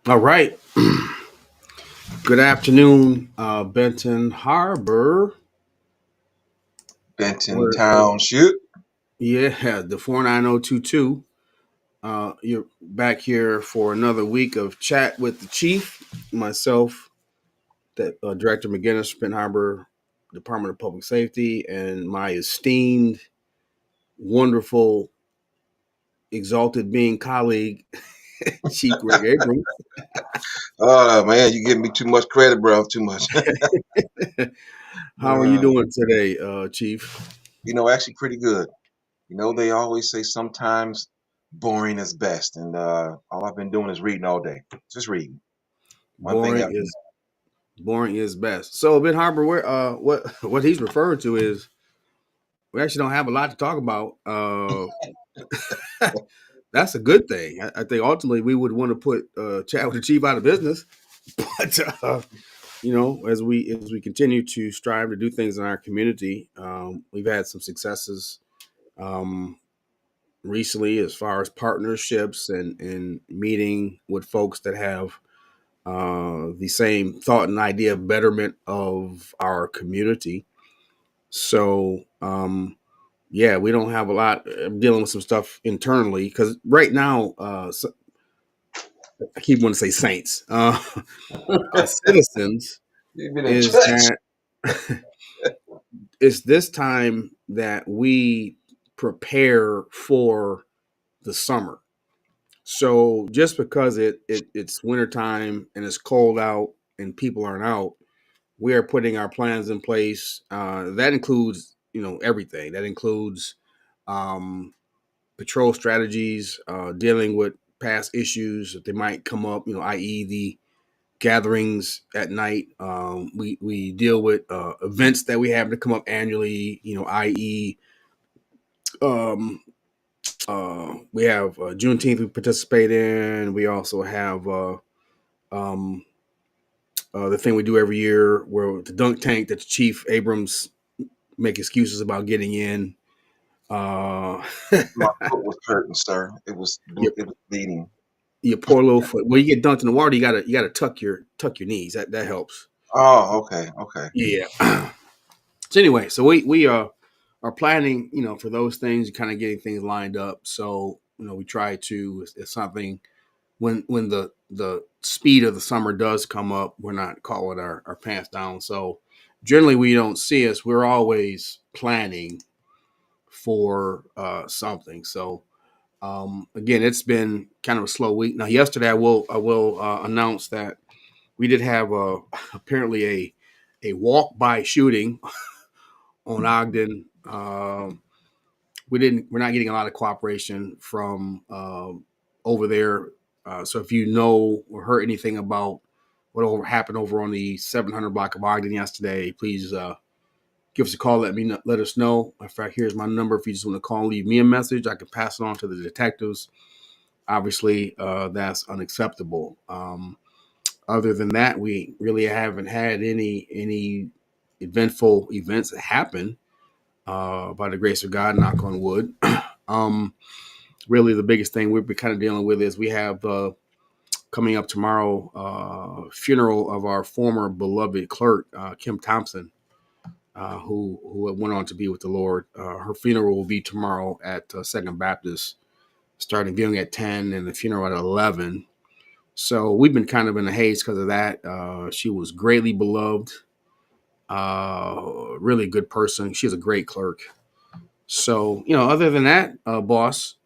All right. Good afternoon, Benton Harbor. Benton We're Township. yeah, the 49022. You're back here for another week of chat with the chief, myself, that Director McGinnis, Benton Harbor Department of Public Safety, and my esteemed, wonderful, exalted being colleague, Chief Greg Abrams. Oh man, you give me too much credit, bro. Too much. How are you uh, doing today, Chief? actually pretty good. They always say sometimes boring is best, and all I've been doing is reading all day. Just reading. One thing Boring after is boring is best. So Ben Harbor, where what he's referring to is we actually don't have a lot to talk about. That's a good thing. I think ultimately we would want to put chat with the chief out of business, but as we continue to strive to do things in our community, we've had some successes um, recently as far as partnerships and meeting with folks that have the same thought and idea of betterment of our community. So, yeah, we don't have a lot. I'm dealing with some stuff internally because right now, I keep wanting to say saints, citizens, you've been in is touch. that it's this time that we prepare for the summer. So just because it's wintertime and it's cold out and people aren't out, we are putting our plans in place. That includes, everything. That includes um, patrol strategies, dealing with past issues that they might come up, i.e. the gatherings at night. We deal with events that we have to come up annually, i.e. Um, we have Juneteenth we participate in. We also have um, the thing we do every year where the dunk tank that Chief Abrams make excuses about getting in. Uh, My foot was hurting, sir. your, It was bleeding. your poor little foot. When you get dunked in the water, you gotta tuck your knees. That helps. Oh, okay, okay. Yeah. So anyway, so we are planning, for those things, kind of getting things lined up. So we try to if something when the speed of the summer does come up, we're not calling our pants down. So generally, we don't see us. We're always planning for something. So again, it's been kind of a slow week. Now, yesterday, I will announce that we did have apparently a walk by shooting on Ogden. We're not getting a lot of cooperation from over there. So if you know or heard anything about what happened over on the 700 block of Ogden yesterday, please give us a call. Let us know. In fact, here's my number. If you just want to call, leave me a message. I can pass it on to the detectives. Obviously, that's unacceptable. Other than that, we really haven't had any eventful events that happen. By the grace of God, knock on wood. um, Really, the biggest thing we're kind of dealing with is we have coming up tomorrow funeral of our former beloved clerk, Kim Thompson, who went on to be with the Lord. Her funeral will be tomorrow at Second Baptist, starting viewing at 10 and the funeral at 11. So we've been kind of in a haze because of that. She was greatly beloved, really good person. She's a great clerk. So, other than that, boss,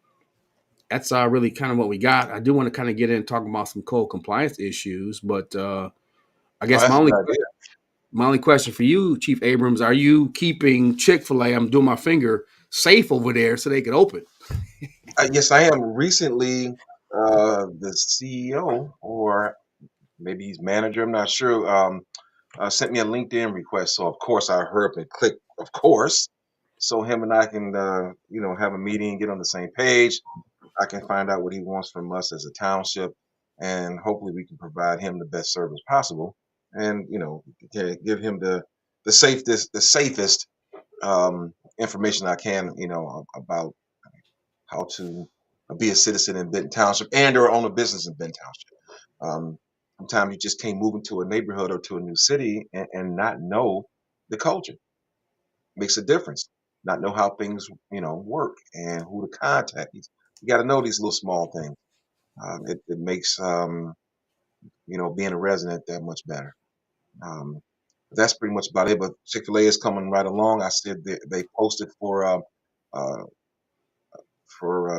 that's really kind of what we got. I do want to kind of get in and talk about some code compliance issues, but I Oh, guess that's a good idea. my only question for you, Chief Abrams, are you keeping Chick-fil-A? I'm doing my finger safe over there so they can open. Yes, I am. Recently, the CEO, or maybe he's manager, I'm not sure, sent me a LinkedIn request. So of course I heard up and click, of course. So him and I can, have a meeting, get on the same page. I can find out what he wants from us as a township, and hopefully we can provide him the best service possible, and to give him the safest information I can, about how to be a citizen in Benton Township and or own a business in Benton Township. Um, Sometimes you just can't move into a neighborhood or to a new city and not know the culture. Makes a difference. Not know how things, work and who to contact. You got to know these little small things. It makes, being a resident that much better. Um, that's pretty much about it. But Chick-fil-A is coming right along. I said they posted uh,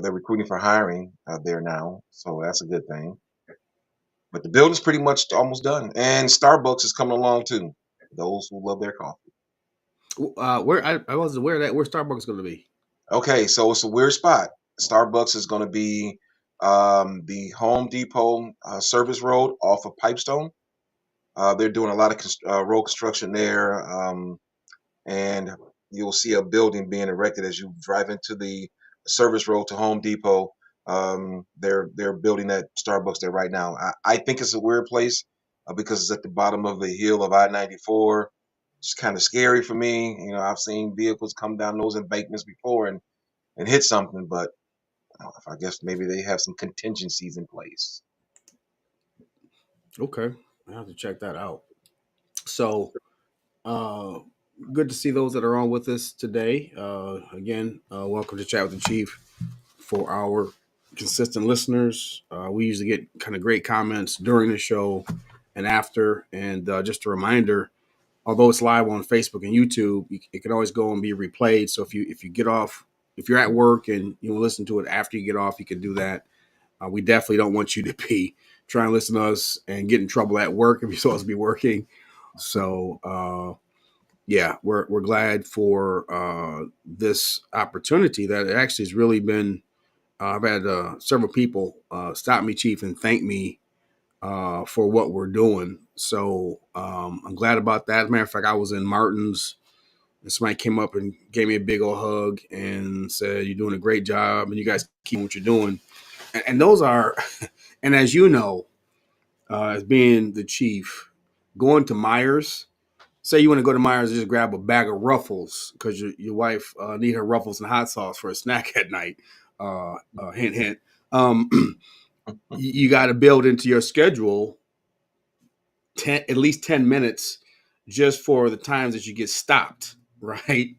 they're recruiting for hiring there now, so that's a good thing. But the building's pretty much almost done, and Starbucks is coming along too. Those who love their coffee. Where I wasn't aware of that. Where Starbucks is going to be? Okay, so it's a weird spot. Starbucks is going to be the Home Depot Service Road off of Pipestone. They're doing a lot of road construction there, and you'll see a building being erected as you drive into the service road to Home Depot. They're building that Starbucks there right now. I think it's a weird place because it's at the bottom of the hill of I-94. It's kind of scary for me. I've seen vehicles come down those embankments before and hit something, but I guess maybe they have some contingencies in place. Okay, I have to check that out. So, uh, good to see those that are on with us today. Again, welcome to Chat with the Chief. For our consistent listeners, we usually get kind of great comments during the show and after. And just a reminder, although it's live on Facebook and YouTube, it can always go and be replayed. So if you get off, if you're at work and you listen to it after you get off, you can do that. We definitely don't want you to be trying to listen to us and get in trouble at work if you're supposed to be working. So yeah, we're glad for this opportunity that it actually has really been. I've had several people stop me, Chief, and thank me for what we're doing. So I'm glad about that. As a matter of fact, I was in Martin's and somebody came up and gave me a big old hug and said, "You're doing a great job and you guys keep what you're doing." And those are, and as you know, as being the chief, going to Myers, say you want to go to Myers and just grab a bag of Ruffles because your wife need her Ruffles and hot sauce for a snack at night. Hint, hint. Um, you got to build into your schedule at least 10 minutes just for the times that you get stopped, right?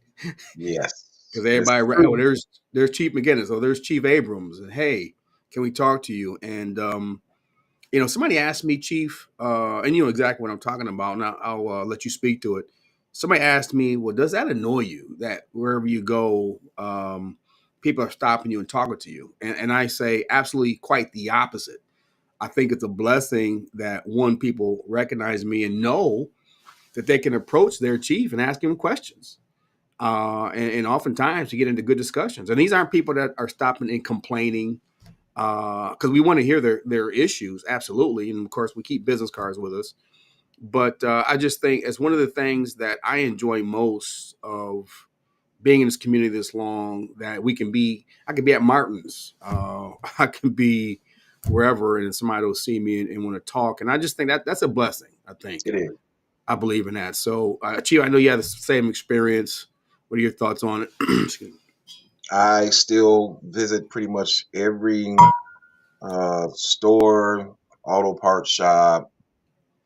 Yes, Because this everybody, is oh, true. there's Chief McGinnis, oh, there's Chief Abrams, and hey, can we talk to you? And somebody asked me, Chief, and you know exactly what I'm talking about, and I'll let you speak to it. Somebody asked me, well, does that annoy you that wherever you go, people are stopping you and talking to you? And I say, absolutely, quite the opposite. I think it's a blessing that one, people recognize me and know that they can approach their chief and ask him questions. And oftentimes you get into good discussions. And these aren't people that are stopping and complaining because we want to hear their issues, absolutely. And of course, we keep business cards with us. But I just think it's one of the things that I enjoy most of being in this community this long that I can be at Martin's, I can be wherever, and somebody will see me and want to talk. And I just think that's a blessing. I think It is. I believe in that. So, Chief, I know you had the same experience. What are your thoughts on it? Excuse me. I still visit pretty much every store, auto parts shop,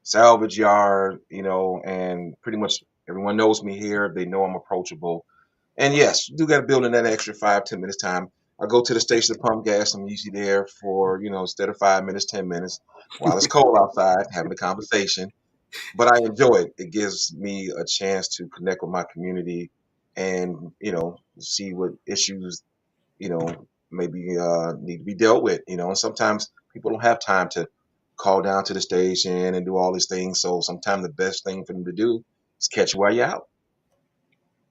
salvage yard, and pretty much everyone knows me here. They know I'm approachable. And yes, you do got to build in that extra 5, 10 minutes time. I go to the station to pump gas. I'm usually there for, instead of 5 minutes, 10 minutes while it's cold outside, having a conversation. But I enjoy it. It gives me a chance to connect with my community and, see what issues, maybe need to be dealt with, and sometimes people don't have time to call down to the station and do all these things. So sometimes the best thing for them to do is catch you while you're out.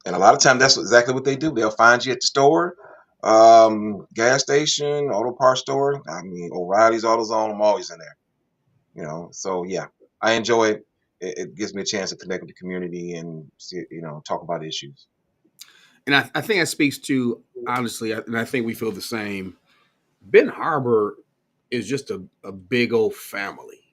And a lot of times that's exactly what they do. They'll find you at the store, gas station, auto parts store. I mean, O'Reilly's, AutoZone, I'm always in there. So yeah, I enjoy it. It gives me a chance to connect with the community and see, talk about issues. And I think that speaks to, honestly, and I think we feel the same. Ben Harbor is just a big old family.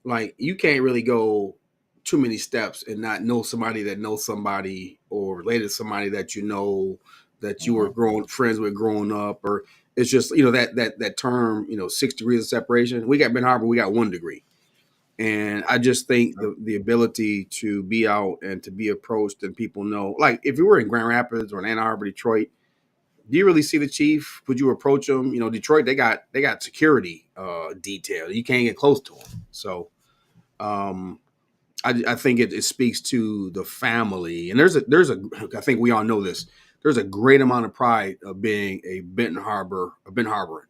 Like, you can't really go too many steps and not know somebody that knows somebody or related to somebody that you know that you were Hmm. growing friends with growing up, or It's just, that term, 6 degrees of separation. We got Ben Harbor, we got 1 degree. And I just think the ability to be out and to be approached and people know, like if you were in Grand Rapids or in Ann Arbor, Detroit, do you really see the chief? Would you approach them? Detroit, they got security detail. You can't get close to them. So I think it speaks to the family. And I think we all know this. There's a great amount of pride of being a Benton Harboran.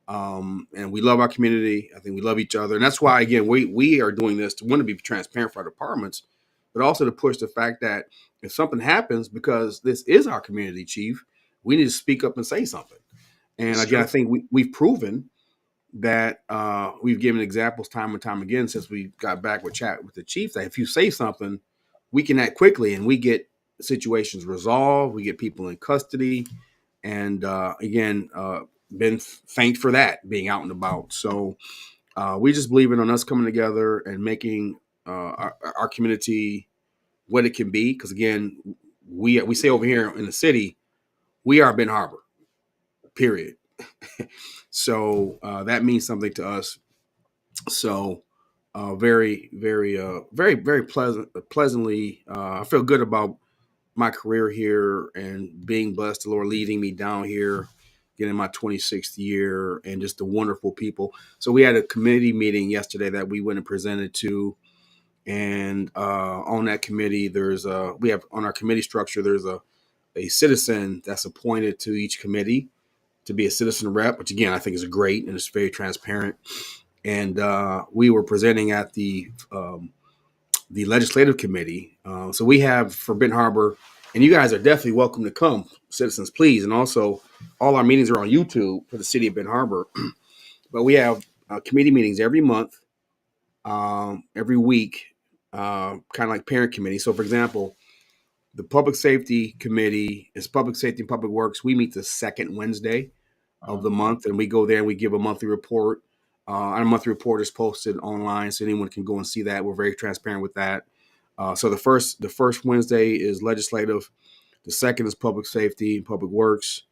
And we love our community. I think we love each other. And that's why, again, we are doing this to want to be transparent for our departments, but also to push the fact that if something happens, because this is our community, chief, we need to speak up and say something. And It's again, I true. think we've proven that we've given examples time and time again since we got back with chat with the chief that if you say something, we can act quickly and we get situations resolved. We get people in custody. And again, been thanked for that being out and about. So we just believe in on us coming together and making our community what it can be. Because again, we say over here in the city, we are Ben Harbor, period. So that means something to us. So very, very, very, very pleasantly. I feel good about my career here and being blessed, the Lord leading me down here, getting my 26th year, and just the wonderful people. So we had a committee meeting yesterday that we went and presented to, and on that committee, we have on our committee structure, there's a citizen that's appointed to each committee to be a citizen rep, which again I think is great and it's very transparent. And we were presenting at the legislative committee. So we have for Benton Harbor, and you guys are definitely welcome to come, citizens, please. And also, all our meetings are on YouTube for the city of Benton Harbor. But we have committee meetings every month, every week, kind of like parent committee. So, for example, the public safety committee is public safety and public works. We meet the second Wednesday of the month, and we go there and we give a monthly report. Our monthly report is posted online, so anyone can go and see that. We're very transparent with that. So the first Wednesday is legislative. The second is public safety and public works.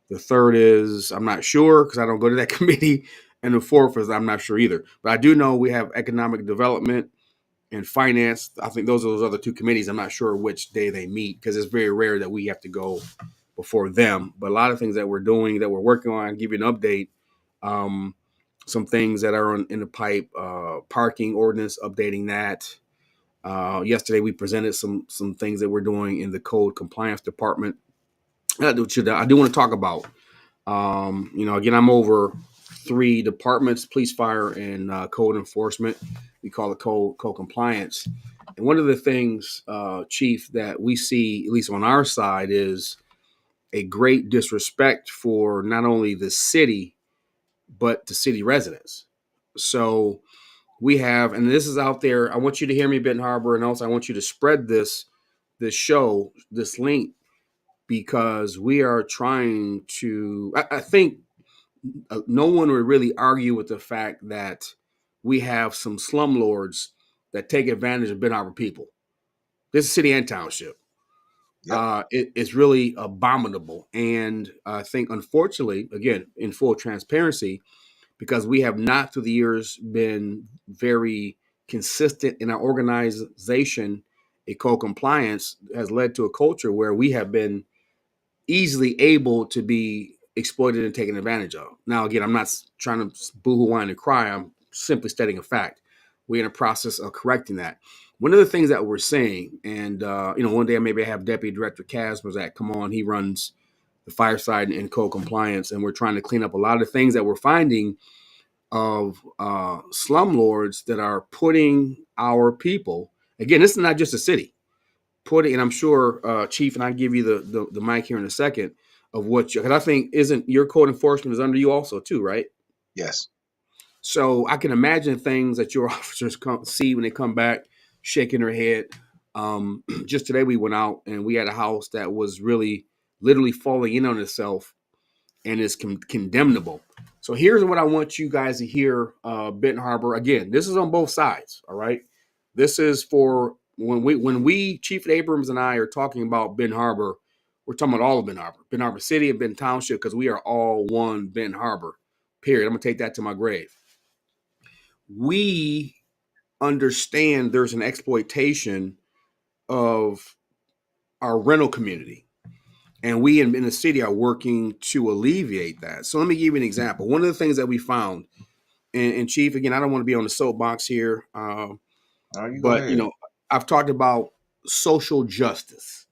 The third is I'm not sure because I don't go to that committee, and the fourth is I'm not sure either. But I do know we have economic development and finance. I think those are those other two committees. I'm not sure which day they meet because it's very rare that we have to go before them. But a lot of things that we're doing, that we're working on, I'll give you an update. Some things that are in the pipe, parking ordinance, updating that. Yesterday, we presented some things that we're doing in the code compliance department. I do want to talk about. Again, I'm over 3 departments: police, fire, and code enforcement. We call it code compliance. And one of the things, Chief, that we see, at least on our side, is a great disrespect for not only the city but the city residents. So we have, and this is out there. I want you to hear me, Benton Harbor, and also I want you to spread this show, this link, because we are trying to. I think no one would really argue with the fact that we have some slumlords that take advantage of Benton Harbor people. This is city and township. Yep. It's really abominable, and I think, unfortunately, again, in full transparency, because we have not through the years been very consistent in our organization, a co-compliance has led to a culture where we have been easily able to be exploited and taken advantage of. Now, again, I'm not trying to boo-hoo, whine, and cry. I'm simply stating a fact. We're in a process of correcting that. One of the things that we're seeing, and one day maybe I have Deputy Director Casmazak come on. He runs the fireside and co-compliance, and we're trying to clean up a lot of things that we're finding of slumlords that are putting our people. Again, this is not just a city. And I'm sure, Chief, and I'll give you the mic here in a second of what because I think isn't your code enforcement is under you also too, right? Yes. So I can imagine things that your officers see when they come back, shaking their head. Just today we went out and we had a house that was really literally falling in on itself and is condemnable. So here's what I want you guys to hear, Benton Harbor. Again, this is on both sides, all right? This is for when we Chief Abrams and I are talking about Benton Harbor, We're talking about all of Ben Harbor City and Ben Township, because we are all one Ben Harbor. Period. I'm gonna take that to my grave. We understand there's an exploitation of our rental community, and we in the city are working to alleviate that. So let me give you an example. One of the things that we found, and Chief, again, I don't want to be on the soapbox here, Oh, you go but ahead. I've talked about social justice.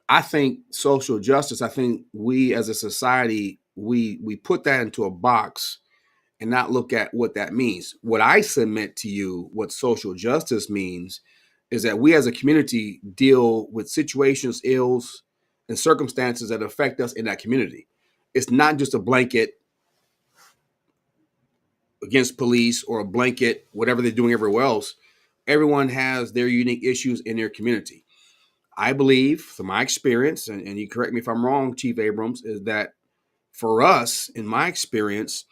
I think social justice. I think we as a society we put that into a box and not look at what that means. What I submit to you, what social justice means, is that we as a community deal with situations, ills, and circumstances that affect us in that community. It's not just a blanket against police or a blanket, whatever they're doing everywhere else. Everyone has their unique issues in their community. I believe, from my experience, and you correct me if I'm wrong, Chief Abrams, is that for us, in my experience,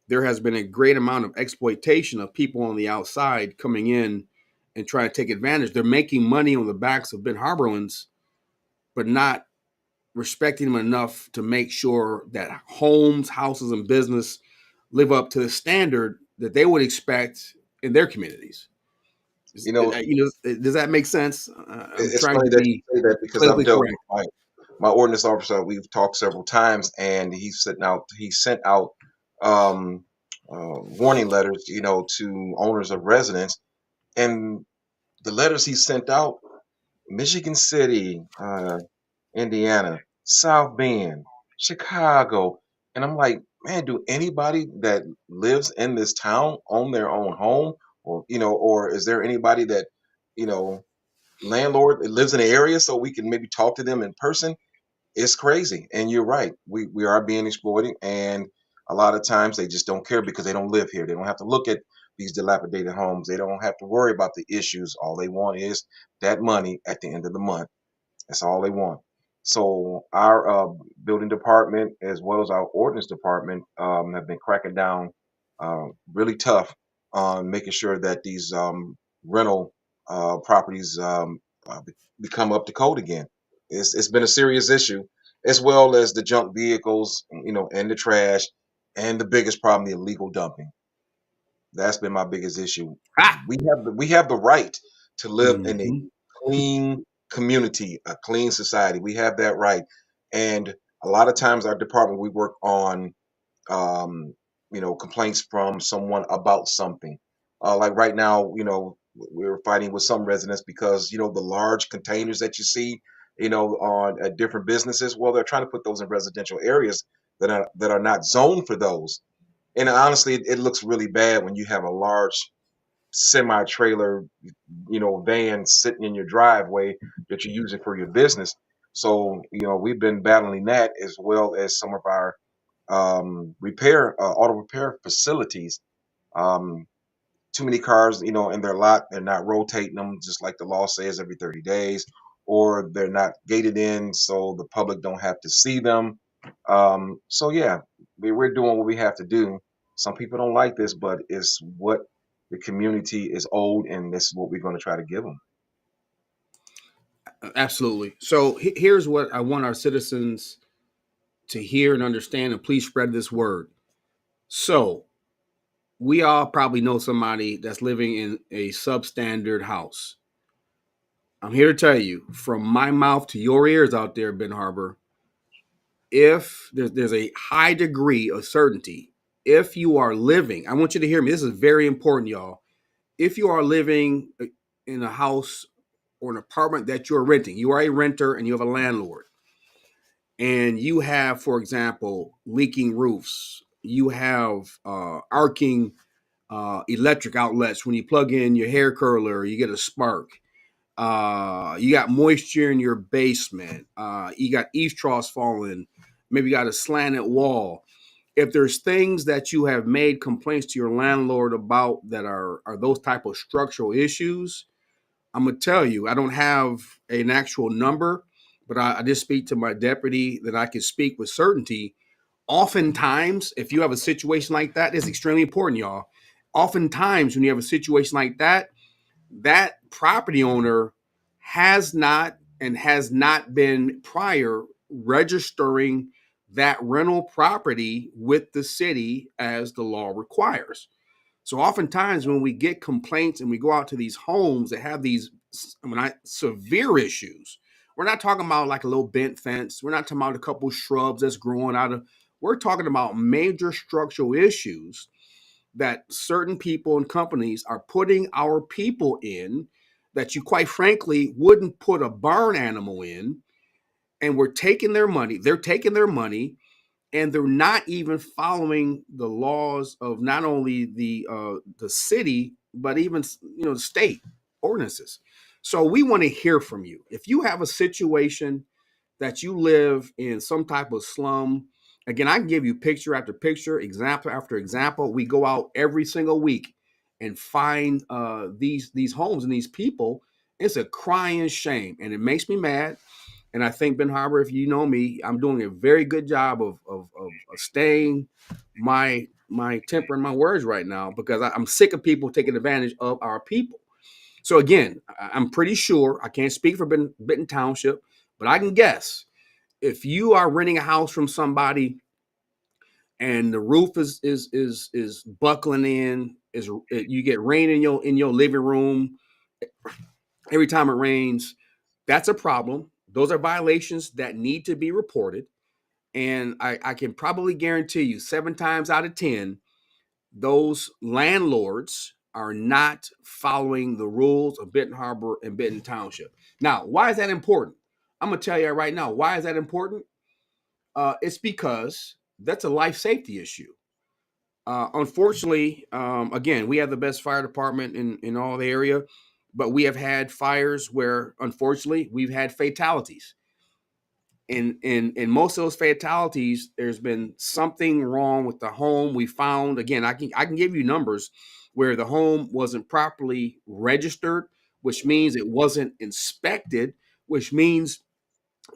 there has been a great amount of exploitation of people on the outside coming in and trying to take advantage. They're making money on the backs of Ben Harborans, but not respecting them enough to make sure that homes, houses, and business live up to the standard that they would expect in their communities. You know, Does that make sense? I'm it's trying funny to that you be say that because I've politically dealt with correct. my ordinance officer. We've talked several times, and he sent out um, warning letters, to owners of residents, and the letters he sent out, Michigan City, Indiana, South Bend, Chicago. And I'm like, man, do anybody that lives in this town own their own home? Or is there anybody that, you know, landlord that lives in the area so we can maybe talk to them in person? It's crazy. And you're right. We are being exploited. And a lot of times they just don't care because they don't live here. They don't have to look at these dilapidated homes. They don't have to worry about the issues. All they want is that money at the end of the month. That's all they want. So our building department, as well as our ordinance department, have been cracking down really tough on making sure that these rental properties become up to code again. It's been a serious issue, as well as the junk vehicles, and the trash, and the biggest problem, the illegal dumping. That's been my biggest issue. Ah! We have the right to live in a Mm-hmm. clean community, a clean society. We have that right. And a lot of times our department, we work on complaints from someone about something. Like right now, we're fighting with some residents because, the large containers that you see, on at different businesses, well, they're trying to put those in residential areas that are not zoned for those. And honestly, it looks really bad when you have a large semi trailer, van sitting in your driveway that you're using for your business. So, we've been battling that, as well as some of our auto repair facilities. Um, Too many cars, in their lot. They're not rotating them, just like the law says, every 30 days, or they're not gated in, so the public don't have to see them. So yeah, we're doing what we have to do. Some people don't like this, but it's what the community is owed, and this is what we're going to try to give them. Absolutely. So here's what I want our citizens to hear and understand, and please spread this word. So we all probably know somebody that's living in a substandard house. I'm here to tell you, from my mouth to your ears out there, Ben Harbor, if there's a high degree of certainty, if you are living, I want you to hear me. This is very important, y'all. If you are living in a house or an apartment that you're renting, you are a renter and you have a landlord, and you have, for example, leaking roofs, you have arcing electric outlets when you plug in your hair curler, you get a spark. You got moisture in your basement. You got eaves troughs falling. Maybe you got a slanted wall. If there's things that you have made complaints to your landlord about that are those type of structural issues, I'm gonna tell you, I don't have an actual number, but I just speak to my deputy that I can speak with certainty. Oftentimes, if you have a situation like that, it's extremely important, y'all. Oftentimes, when you have a situation like that, that property owner has not and has not been prior registering that rental property with the city as the law requires. So oftentimes when we get complaints and we go out to these homes that have these severe issues, we're not talking about like a little bent fence. We're not talking about a couple shrubs that's growing out of. We're talking about major structural issues that certain people and companies are putting our people in that you quite frankly wouldn't put a barn animal in, and we're taking their money. They're taking their money, and they're not even following the laws of not only the city but even the state ordinances. So we want to hear from you. If you have a situation that you live in some type of slum, again, I can give you picture after picture, example after example. We go out every single week and find these homes and these people. It's a crying shame, and it makes me mad. And I think, Ben Harbor, if you know me, I'm doing a very good job of staying my temper and my words right now, because I'm sick of people taking advantage of our people. So again, I'm pretty sure, I can't speak for Benton Township, but I can guess, if you are renting a house from somebody and the roof is buckling in, is you get rain in your living room every time it rains, that's a problem. Those are violations that need to be reported. And I can probably guarantee you 7 times out of 10, those landlords are not following the rules of Benton Harbor and Benton Township. Now, why is that important? I'm going to tell you right now. Why is that important? It's because that's a life safety issue. Unfortunately, again, we have the best fire department in all the area, but we have had fires where, unfortunately, we've had fatalities. In most of those fatalities, there's been something wrong with the home. We found, again, I can give you numbers where the home wasn't properly registered, which means it wasn't inspected, which means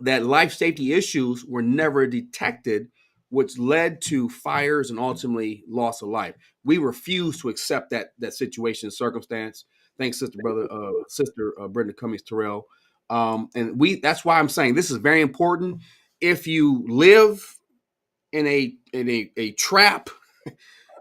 that life safety issues were never detected, which led to fires and ultimately loss of life. We refuse to accept that situation and circumstance. Thanks, sister Brenda Cummings Terrell. And that's why I'm saying this is very important. If you live in a trap,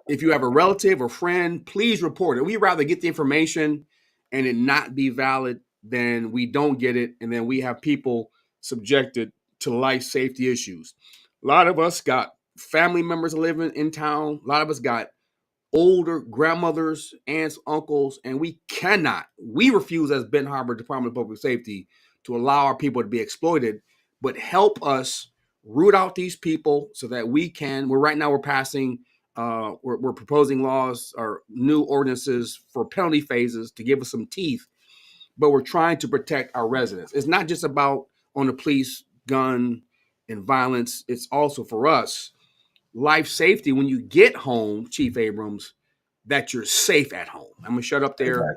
if you have a relative or friend, please report it. We'd rather get the information and it not be valid than we don't get it, and then we have people subjected to life safety issues. A lot of us got family members living in town. A lot of us got older grandmothers, aunts, uncles, and we refuse as Benton Harbor Department of Public Safety to allow our people to be exploited, but help us root out these people so that we're passing, we're proposing laws or new ordinances for penalty phases to give us some teeth, but we're trying to protect our residents. It's not just about on the police, gun, and violence. It's also for us life safety when you get home, Chief Abrams, that you're safe at home. I'm gonna shut up there, Exactly.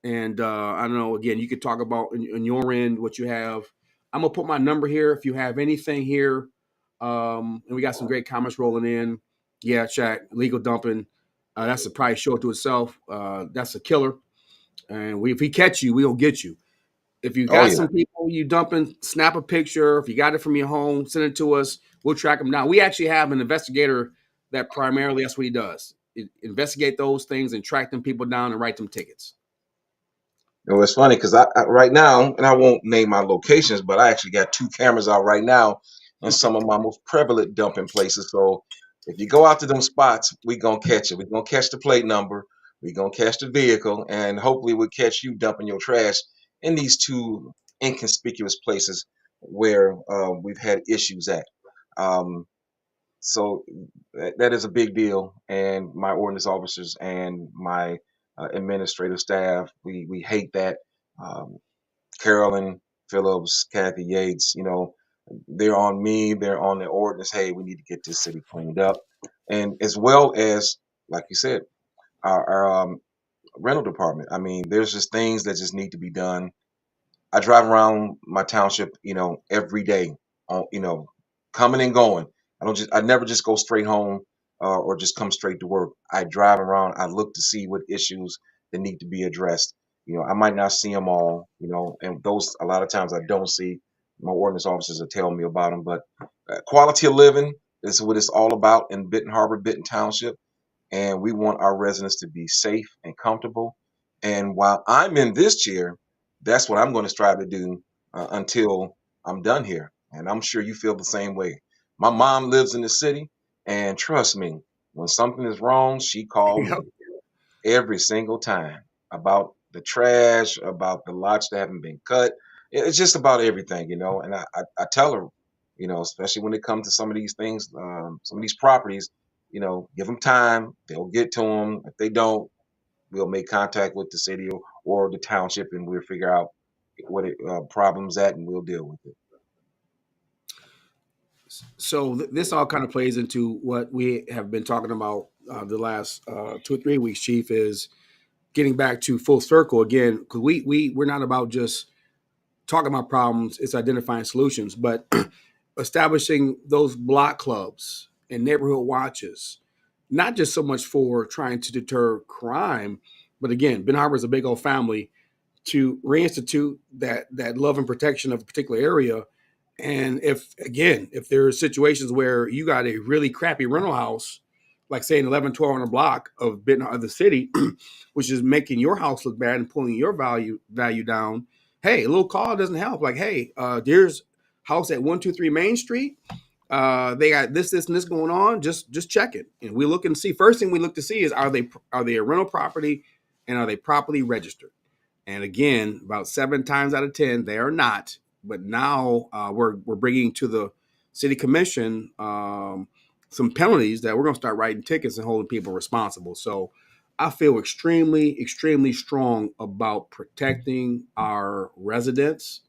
and I don't know. Again, you could talk about in your end what you have. I'm gonna put my number here if you have anything here. And we got some great comments rolling in. Yeah, chat legal dumping. That's a probably show to itself. That's a killer. And if we catch you, we'll get you. If you Oh got yeah. some people you dumping, snap a picture. If you got it from your home, send it to us. We'll track them down. We actually have an investigator that primarily that's what he does. Investigate those things and track them people down and write them tickets. It's funny because I right now, and I won't name my locations, but I actually got two cameras out right now in some of my most prevalent dumping places. So if you go out to them spots, we gonna catch it. We gonna catch the plate number. We gonna catch the vehicle, and hopefully we'll catch you dumping your trash in these two inconspicuous places where we've had issues at. Um, so that is a big deal, and my ordinance officers and my administrative staff, we hate that. Um, Carolyn Phillips, Kathy Yates, they're on me, they're on the ordinance. Hey, we need to get this city cleaned up, and as well as, like you said, our rental department. I mean, there's just things that just need to be done. I drive around my township, every day, coming and going. I never just go straight home or just come straight to work. I drive around. I look to see what issues that need to be addressed. I might not see them all, and those a lot of times I don't see. My ordinance officers will tell me about them, but quality of living is what it's all about in Benton Harbor, Benton Township, and we want our residents to be safe and comfortable. And while I'm in this chair, that's what I'm going to strive to do until I'm done here. And I'm sure you feel the same way. My mom lives in the city, and trust me, when something is wrong, she called Yep. me every single time about the trash, about the lots that haven't been cut. It's just about everything, And I tell her, especially when it comes to some of these things, some of these properties, give them time. They'll get to them. If they don't, we'll make contact with the city or the township, and we'll figure out what it problems at, and we'll deal with it. So this all kind of plays into what we have been talking about the last 2 or 3 weeks, Chief, is getting back to full circle again, because we're not about just talking about problems, it's identifying solutions, but establishing those block clubs and neighborhood watches, not just so much for trying to deter crime, but again, Ben Harbor is a big old family, to reinstitute that love and protection of a particular area. And if there are situations where you got a really crappy rental house, like say an 11, 1200 block of the city, which is making your house look bad and pulling your value down, hey, a little call doesn't help. Like, hey, there's house at 123 Main Street. They got this, and this going on. Just check it. And we look and see. First thing we look to see is are they a rental property, and are they properly registered? And again, about 7 times out of 10, they are not. But now we're bringing to the city commission some penalties that we're going to start writing tickets and holding people responsible. So I feel extremely, extremely strong about protecting our residents.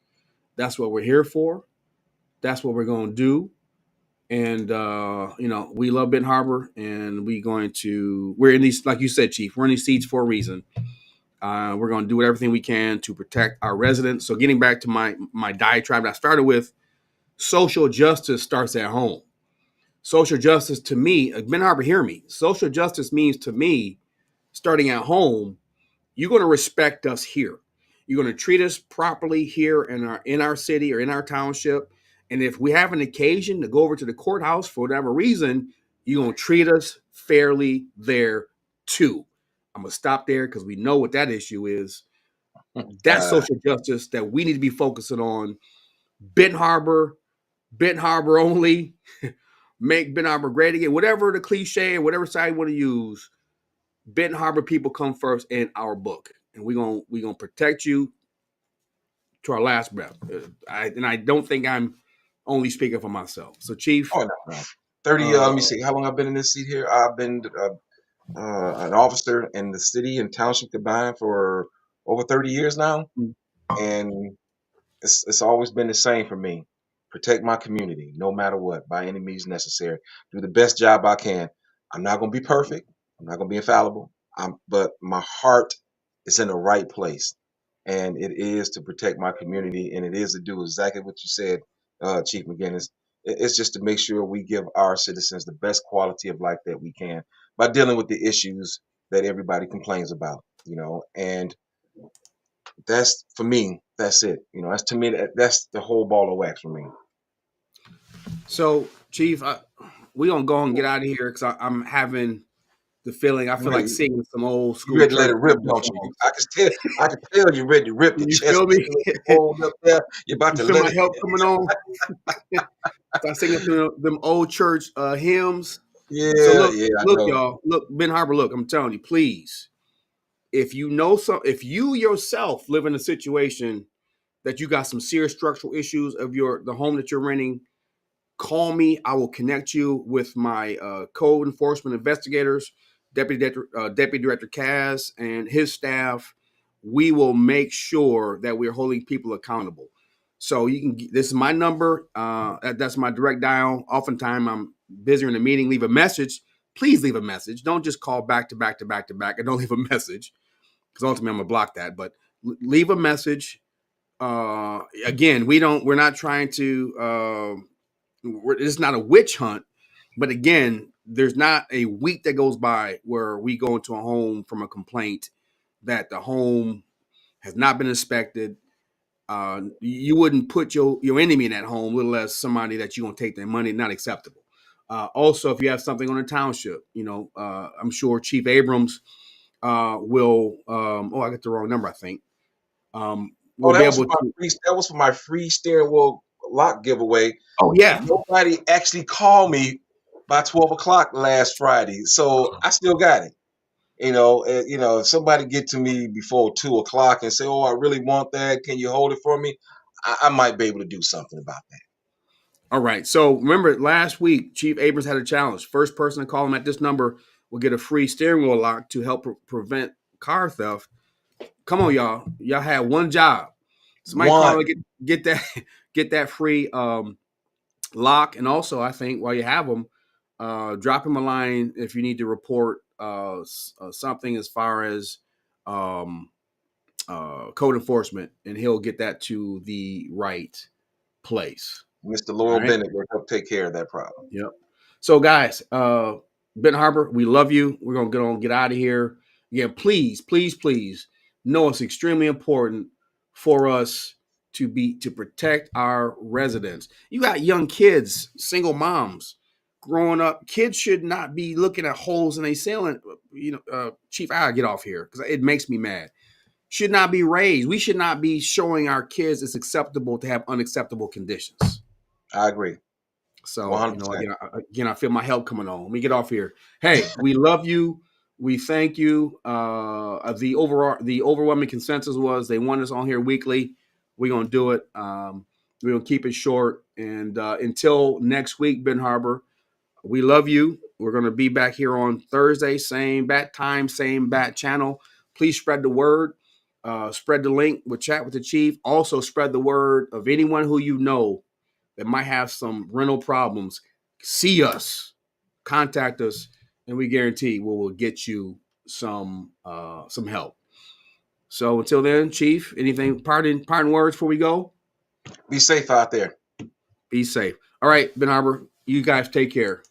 That's what we're here for. That's what we're going to do. And we love Benton Harbor, and we're in these, like you said, Chief, we're in these seats for a reason. We're going to do everything we can to protect our residents. So getting back to my diatribe that I started with, social justice starts at home. Social justice to me, Ben Harbor, hear me. Social justice means to me, starting at home, you're going to respect us here. You're going to treat us properly here in our city or in our township. And if we have an occasion to go over to the courthouse for whatever reason, you're going to treat us fairly there too. I'm going to stop there because we know what that issue is. That's Uh, social justice that we need to be focusing on. Benton Harbor only, make Benton Harbor great again. Whatever the cliche, whatever side you want to use, Benton Harbor people come first in our book, and we're gonna protect you to our last breath. I don't think I'm only speaking for myself. So, Chief, oh no, no. 30. Let me see. How long I've been in this seat here? I've been an officer in the city and township combined for over 30 years now, and it's always been the same for me. Protect my community, no matter what, by any means necessary. Do the best job I can. I'm not going to be perfect. I'm not going to be infallible. But my heart is in the right place, and it is to protect my community, and it is to do exactly what you said, Chief McGinnis. It's just to make sure we give our citizens the best quality of life that we can by dealing with the issues that everybody complains about. And that's for me. That's it. That's to me. That's the whole ball of wax for me. so Chief, we gonna go and get out of here because I'm having the feeling I You feel like ready, singing some old you school ready to let church it rip, don't you? songs. I can tell. I can tell you ready to rip the You chest feel me? hold up there. You're about You to feel let my it. help coming on? Start singing them old church hymns. So Yeah, yeah, I look, know. y'all, look, Ben Harbor, look, I'm telling you, please, if you yourself live in a situation that you got some serious structural issues of the home that you're renting, call me. I will connect you with my code enforcement investigators, Deputy Director Kaz and his staff. We will make sure that we're holding people accountable. So this is my number. That's my direct dial. Oftentimes I'm busy in a meeting. Leave a message. Please leave a message. Don't just call back to back to back to back and don't leave a message, because ultimately I'm gonna block that. But leave a message. Again, we're not trying to. It's not a witch hunt, but again, there's not a week that goes by where we go into a home from a complaint that the home has not been inspected. You wouldn't put your enemy in that home, little less somebody that you're going to take their money. Not acceptable. Also, if you have something on the township, I'm sure Chief Abrams will. I got the wrong number. I think Oh, will be able to. that was for my free steering wheel lock giveaway. Oh yeah. Nobody actually called me by 12 o'clock last Friday, so I still got it. If somebody get to me before 2 o'clock and say, "Oh, I really want that. Can you hold it for me?" I might be able to do something about that. All right. So remember last week, Chief Abrams had a challenge. First person to call him at this number will get a free steering wheel lock to help prevent car theft. Come on, y'all. Y'all had one job. Somebody call and get that free lock. And also, I think while you have them, drop him a line if you need to report something as far as code enforcement, and he'll get that to the right place. Mr. Laurel Bennett will help take care of that problem. Yep. So, guys, Ben Harbor, we love you. We're gonna get out of here. Again, please, please, please know it's extremely important for us to protect our residents. You got young kids, single moms growing up. Kids should not be looking at holes in a ceiling. Chief, I gotta get off here because it makes me mad. Should not be raised. We should not be showing our kids it's acceptable to have unacceptable conditions. I agree. So, again, I feel my help coming on. Let me get off here. Hey, we love you. We thank you. The overwhelming consensus was they want us on here weekly. We're going to do it. We're going to keep it short. And until next week, Ben Harbor, we love you. We're going to be back here on Thursday, same bat time, same bat channel. Please spread the word. Spread the link with Chat with the Chief. Also, spread the word of anyone who you know that might have some rental problems. See us, contact us, and we guarantee we will get you some help. So until then, Chief, anything parting words before we go? Be safe out there. Be safe. All right, Ben Harbor, you guys take care.